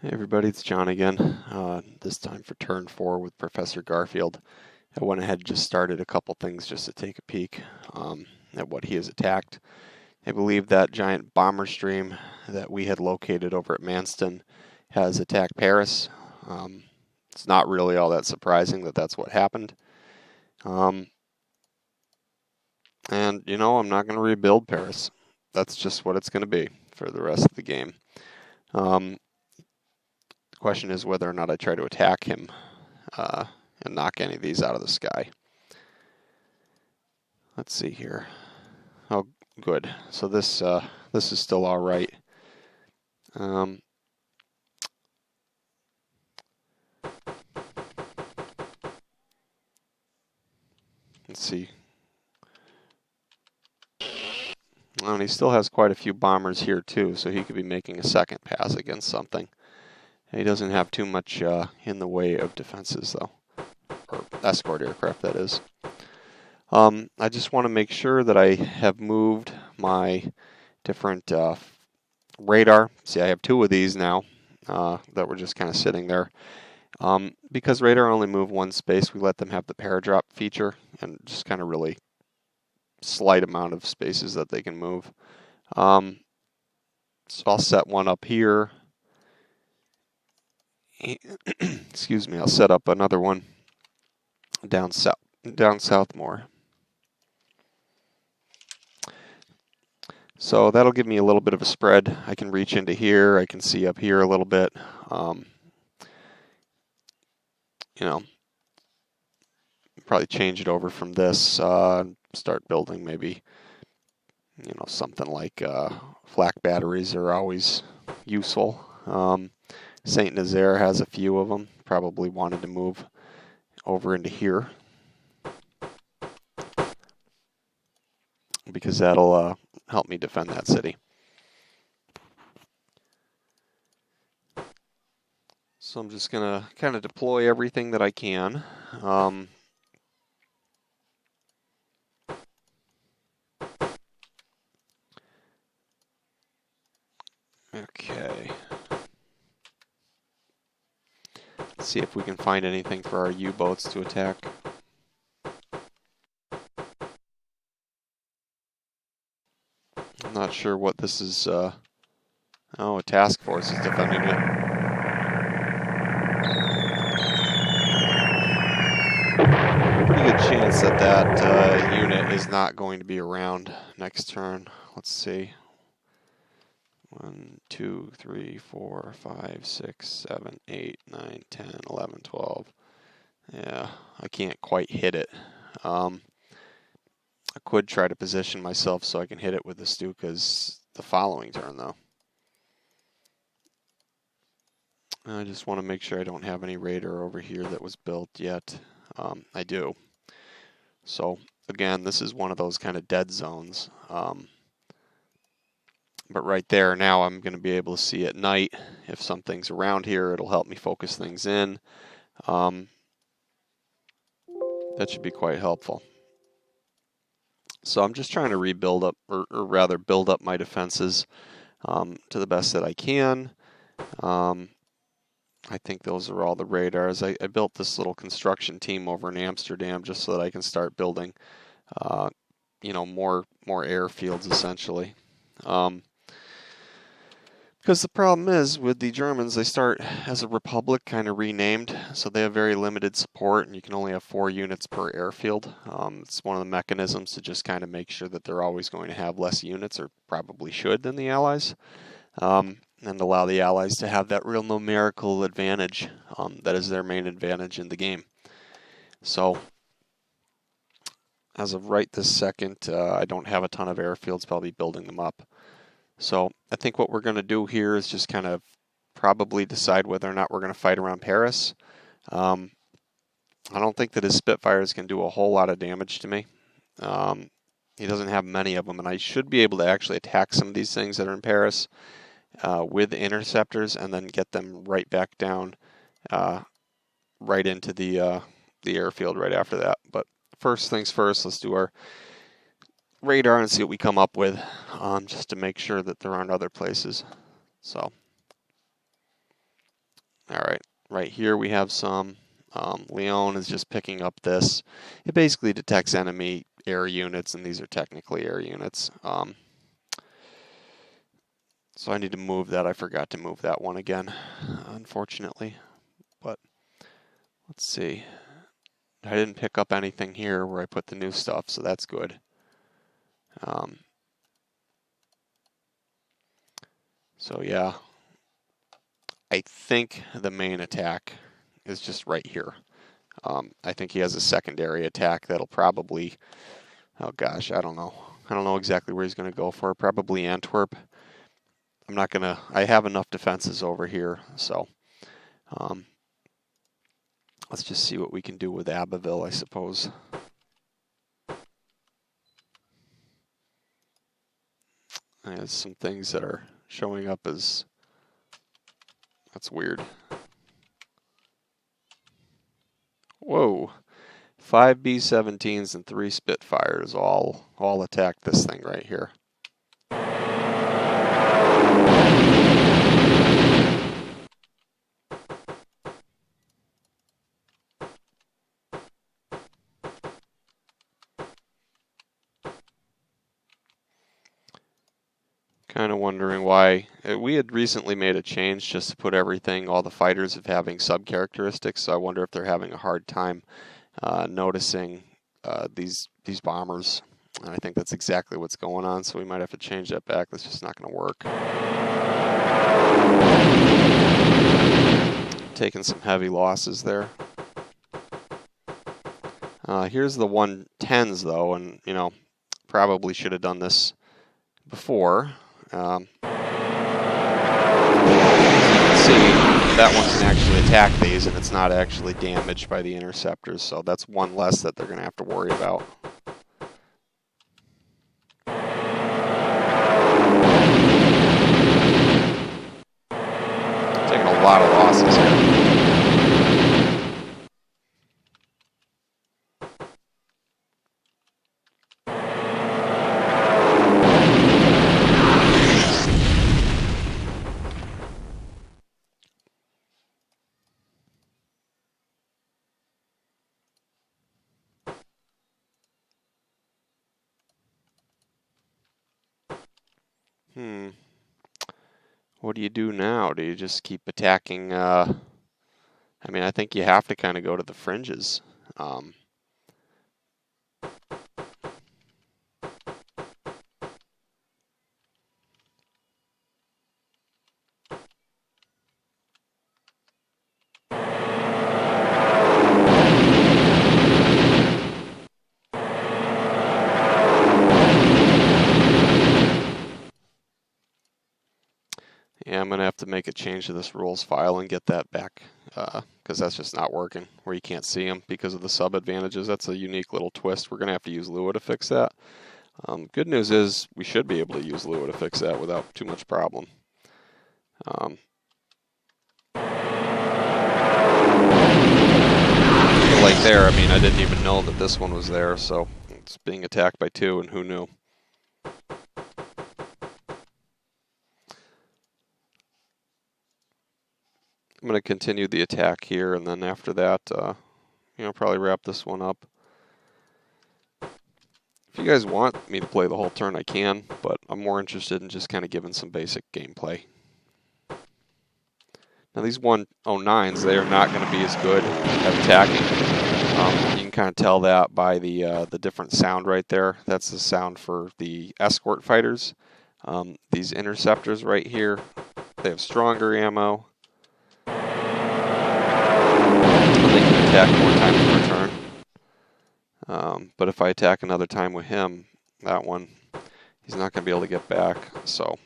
Hey everybody, it's John again. This time for turn 4 with Professor Garfield. I went ahead and just started a couple things just to take a peek at what he has attacked. I believe that giant bomber stream that we had located over at Manston has attacked Paris. It's not really all that surprising that that's what happened. And, I'm not going to rebuild Paris. That's just what it's going to be for the rest of the game. The question is whether or not I try to attack him and knock any of these out of the sky. Let's see here. Oh, good. So this is still all right. Let's see. And he still has quite a few bombers here too, so he could be making a second pass against something. He doesn't have too much in the way of defenses though, or escort aircraft that is. I just want to make sure that I have moved my different radar. See, I have 2 of these now that were just kind of sitting there. Because radar only move one space, we let them have the paradrop feature and just kind of really slight amount of spaces that they can move. So I'll set one up here. Excuse me, I'll set up another one down south more. So that'll give me a little bit of a spread. I can reach into here. I can see up here a little bit. Probably change it over from this. Start building maybe, something like flak batteries are always useful. Saint Nazaire has a few of them. Probably wanted to move over into here because that'll help me defend that city. So I'm just going to kind of deploy everything that I can. Okay. Let's see if we can find anything for our U-boats to attack. I'm not sure what this is. Oh, a task force is defending it. Pretty good chance that that unit is not going to be around next turn. Let's see. 1, 2, 3, 4, 5, 6, 7, 8, 9, 10, 11, 12. Yeah, I can't quite hit it. I could try to position myself so I can hit it with the Stukas the following turn, though. I just want to make sure I don't have any radar over here that was built yet. I do. So, again, this is one of those kind of dead zones. But right there, now I'm going to be able to see at night. If something's around here, it'll help me focus things in. That should be quite helpful. So I'm just trying to rebuild up, or rather build up my defenses to the best that I can. I think those are all the radars. I built this little construction team over in Amsterdam just so that I can start building, more airfields essentially. Because the problem is with the Germans, they start as a republic, kind of renamed, so they have very limited support, and you can only have 4 units per airfield. It's one of the mechanisms to just kind of make sure that they're always going to have less units, or probably should, than the Allies, and allow the Allies to have that real numerical advantage that is their main advantage in the game. So, as of right this second, I don't have a ton of airfields, but I'll be building them up. So I think what we're going to do here is just kind of probably decide whether or not we're going to fight around Paris. I don't think that his Spitfires can do a whole lot of damage to me. He doesn't have many of them, and I should be able to actually attack some of these things that are in Paris with interceptors and then get them right back down right into the airfield right after that. But first things first, let's do our radar and see what we come up with, just to make sure that there aren't other places. So Right here we have some. Leon is just picking up this. It basically detects enemy air units, and these are technically air units. So I need to move that. I forgot to move that one again, unfortunately. But let's see. I didn't pick up anything here where I put the new stuff, so that's good. So yeah, I think the main attack is just right here. I think he has a secondary attack that'll probably, oh gosh, I don't know. I don't know exactly where he's going to go for. Probably Antwerp. I'm not going to, I have enough defenses over here, so let's just see what we can do with Abbeville, I suppose. There's some things that are showing up as, that's weird. Whoa. 5 B-17s and 3 Spitfires all attack this thing right here. Kind of wondering why. We had recently made a change just to put everything, all the fighters of having sub-characteristics, so I wonder if they're having a hard time noticing these bombers. And I think that's exactly what's going on, so we might have to change that back. That's just not going to work. Taking some heavy losses there. Here's the 110s though, and you know, probably should have done this before. As you can see, that one can actually attack these, and it's not actually damaged by the interceptors, so that's one less that they're going to have to worry about. Taking a lot of losses here. What do you do now? Do you just keep attacking? I mean, I think you have to kind of go to the fringes. Yeah, I'm going to have to make a change to this rules file and get that back, because that's just not working, where you can't see them because of the sub advantages. That's a unique little twist. We're going to have to use Lua to fix that. Good news is we should be able to use Lua to fix that without too much problem. Like there, I mean, I didn't even know that this one was there, so it's being attacked by 2, and who knew? I'm going to continue the attack here, and then after that, you know, probably wrap this one up. If you guys want me to play the whole turn, I can, but I'm more interested in just kind of giving some basic gameplay. Now these 109s, they are not going to be as good at attacking. You can kind of tell that by the different sound right there. That's the sound for the escort fighters. These interceptors right here, they have stronger ammo. They can attack more times per turn. But if I attack another time with him, that one, he's not going to be able to get back. So.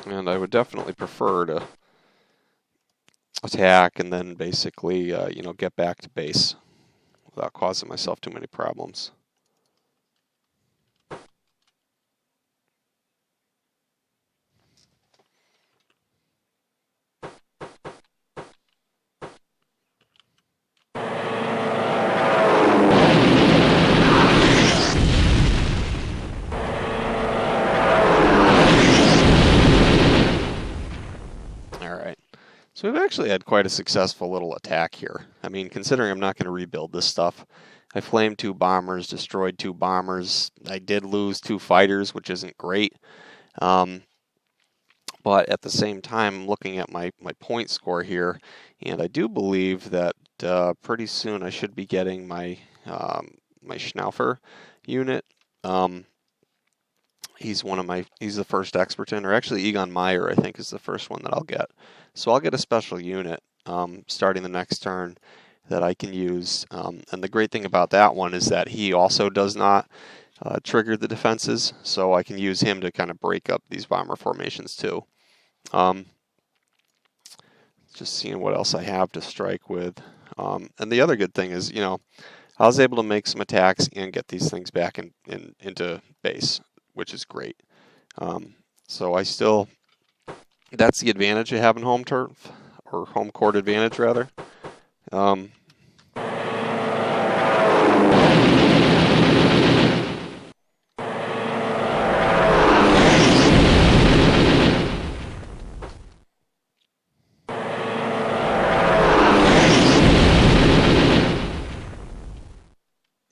And I would definitely prefer to attack and then basically, you know, get back to base without causing myself too many problems. So we've actually had quite a successful little attack here. I mean, considering I'm not going to rebuild this stuff, I flamed 2 bombers, destroyed 2 bombers. I did lose 2 fighters, which isn't great. But at the same time, looking at my point score here, and I do believe that pretty soon I should be getting my my Schnaufer unit. He's the first Experton, or actually Egon Meyer, I think, is the first one that I'll get. So I'll get a special unit starting the next turn that I can use. And the great thing about that one is that he also does not trigger the defenses, so I can use him to kind of break up these bomber formations too. Just seeing what else I have to strike with. And the other good thing is, you know, I was able to make some attacks and get these things back into base, which is great. So I still, that's the advantage of having home turf, or home court advantage rather.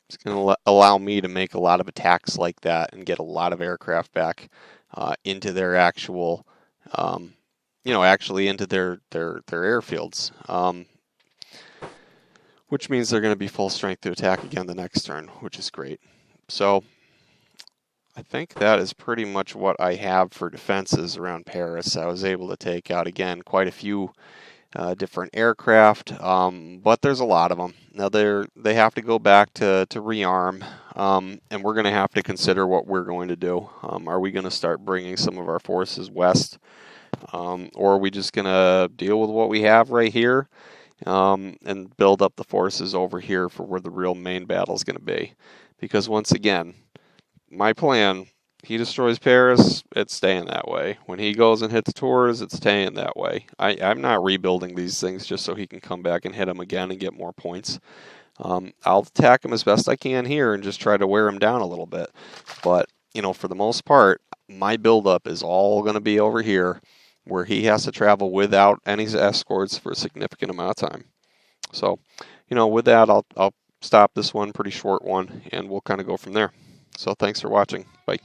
It's going to allow me to make a lot of attacks like that and get a lot of aircraft back into their actual, actually into their airfields, which means they're going to be full strength to attack again the next turn, which is great. So I think that is pretty much what I have for defenses around Paris. I was able to take out, again, quite a few different aircraft, but there's a lot of them. Now they have to go back to rearm, and we're going to have to consider what we're going to do. Are we going to start bringing some of our forces west, or are we just going to deal with what we have right here and build up the forces over here for where the real main battle is going to be? Because once again, my plan, he destroys Paris, it's staying that way. When he goes and hits Tours, it's staying that way. I'm not rebuilding these things just so he can come back and hit them again and get more points. I'll attack him as best I can here and just try to wear him down a little bit. But, you know, for the most part, my buildup is all going to be over here, where he has to travel without any escorts for a significant amount of time. So, you know, with that, I'll stop this one, pretty short one, and we'll kind of go from there. So thanks for watching. Bye.